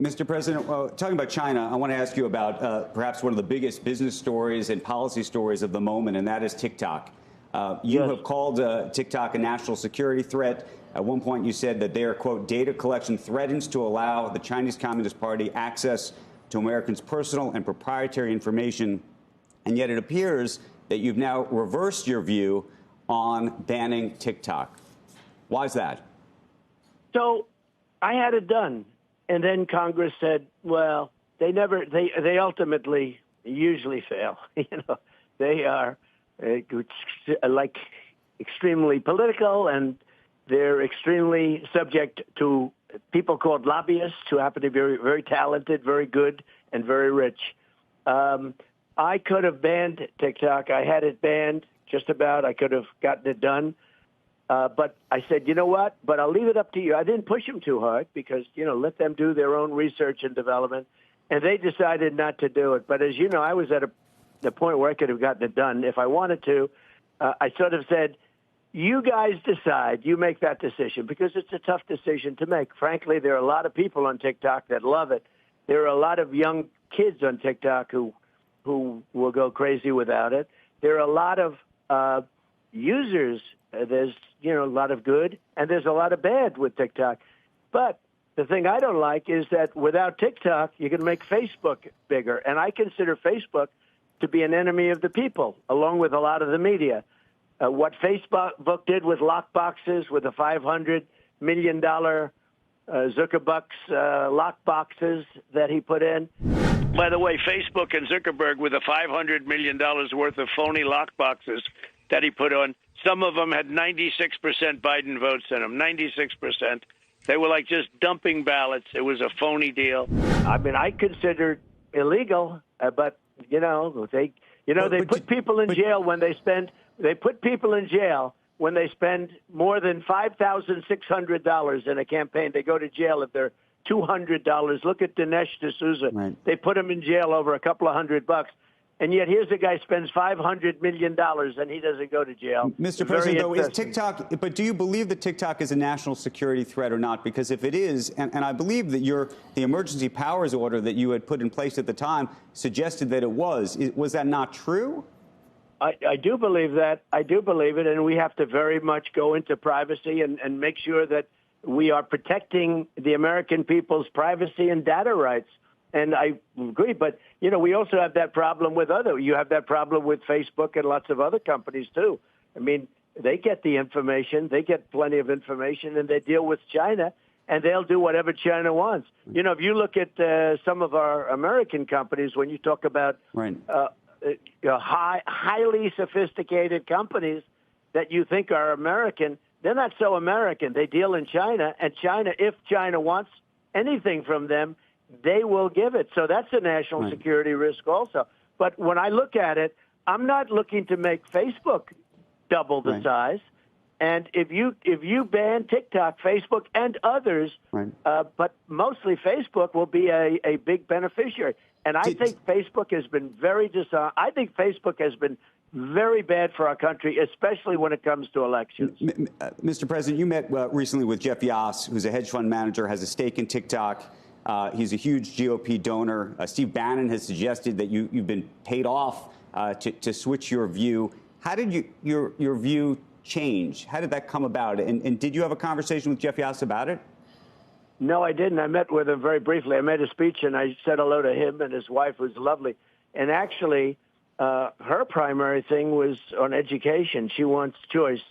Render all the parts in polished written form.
Mr. President, talking about China, I want to ask you about perhaps one of the biggest business stories and policy stories of the moment, and that is TikTok. You have called TikTok a national security threat. At one point, you said that their, quote, data collection threatens to allow the Chinese Communist Party access to Americans' personal and proprietary information. And yet it appears that you've now reversed your view on banning TikTok. Why is that? So I had it done. And then Congress said, well, they ultimately usually fail. They are like extremely political, and they're extremely subject to people called lobbyists who happen to be very, very talented, very good, and very rich. I could have banned TikTok. I had it banned just about. I could have gotten it done. But I said, you know what? But I'll leave it up to you. I didn't push them too hard because, let them do their own research and development. And they decided not to do it. But as you know, I was at the point where I could have gotten it done if I wanted to. I sort of said, you guys decide. You make that decision because it's a tough decision to make. Frankly, there are a lot of people on TikTok that love it. There are a lot of young kids on TikTok who will go crazy without it. There are a lot of users. There's, a lot of good, and there's a lot of bad with TikTok. But the thing I don't like is that without TikTok, you can make Facebook bigger. And I consider Facebook to be an enemy of the people, along with a lot of the media. What Facebook did with lockboxes, with the $500 million Zuckerbucks lockboxes that he put in. By the way, Facebook and Zuckerberg with the $500 million worth of phony lockboxes that he put on, some of them had 96% Biden votes in them, 96%. They were like just dumping ballots. It was a phony deal. I mean, I consider illegal, but they put people in jail when they spend. They put people in jail when they spend more than $5,600 in a campaign. They go to jail if they're $200. Look at Dinesh D'Souza. Right. They put him in jail over a couple of $100. And yet here's a guy spends $500 million and he doesn't go to jail. Mr. President, though, is TikTok, but do you believe that TikTok is a national security threat or not? Because if it is, and I believe that the emergency powers order that you had put in place at the time suggested that it was that not true? I do believe that. I do believe it. And we have to very much go into privacy and make sure that we are protecting the American people's privacy and data rights. And I agree, but, we also have that problem with you have that problem with Facebook and lots of other companies, too. I mean, they get the information, they get plenty of information, and they deal with China, and they'll do whatever China wants. If you look at some of our American companies, when you talk about highly sophisticated companies that you think are American, they're not so American. They deal in China, and China, if China wants anything from them, they will give it. So that's a national security risk also. But when I look at it, I'm not looking to make Facebook double the size. And if you ban TikTok, Facebook, and others, but mostly Facebook will be a big beneficiary. And I think Facebook has been very dishonest. I think Facebook has been very bad for our country, especially when it comes to elections. Mr. President, you met recently with Jeff Yass, who's a hedge fund manager, has a stake in TikTok. He's a huge GOP donor. Steve Bannon has suggested that you've been paid off to switch your view. How did your view change? How did that come about? And did you have a conversation with Jeff Yass about it? No, I didn't. I met with him very briefly. I made a speech, and I said hello to him and his wife, who's lovely. And actually, her primary thing was on education. She wants choice,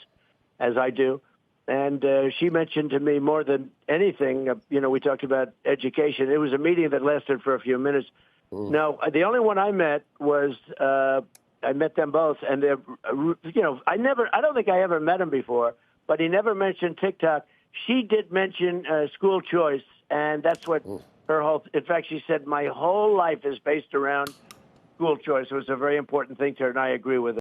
as I do. And she mentioned to me more than anything, we talked about education. It was a meeting that lasted for a few minutes. No, the only one I met was, I met them both. And, I don't think I ever met him before, but he never mentioned TikTok. She did mention school choice, and that's what her whole, in fact, she said, my whole life is based around school choice. It was a very important thing to her, and I agree with her.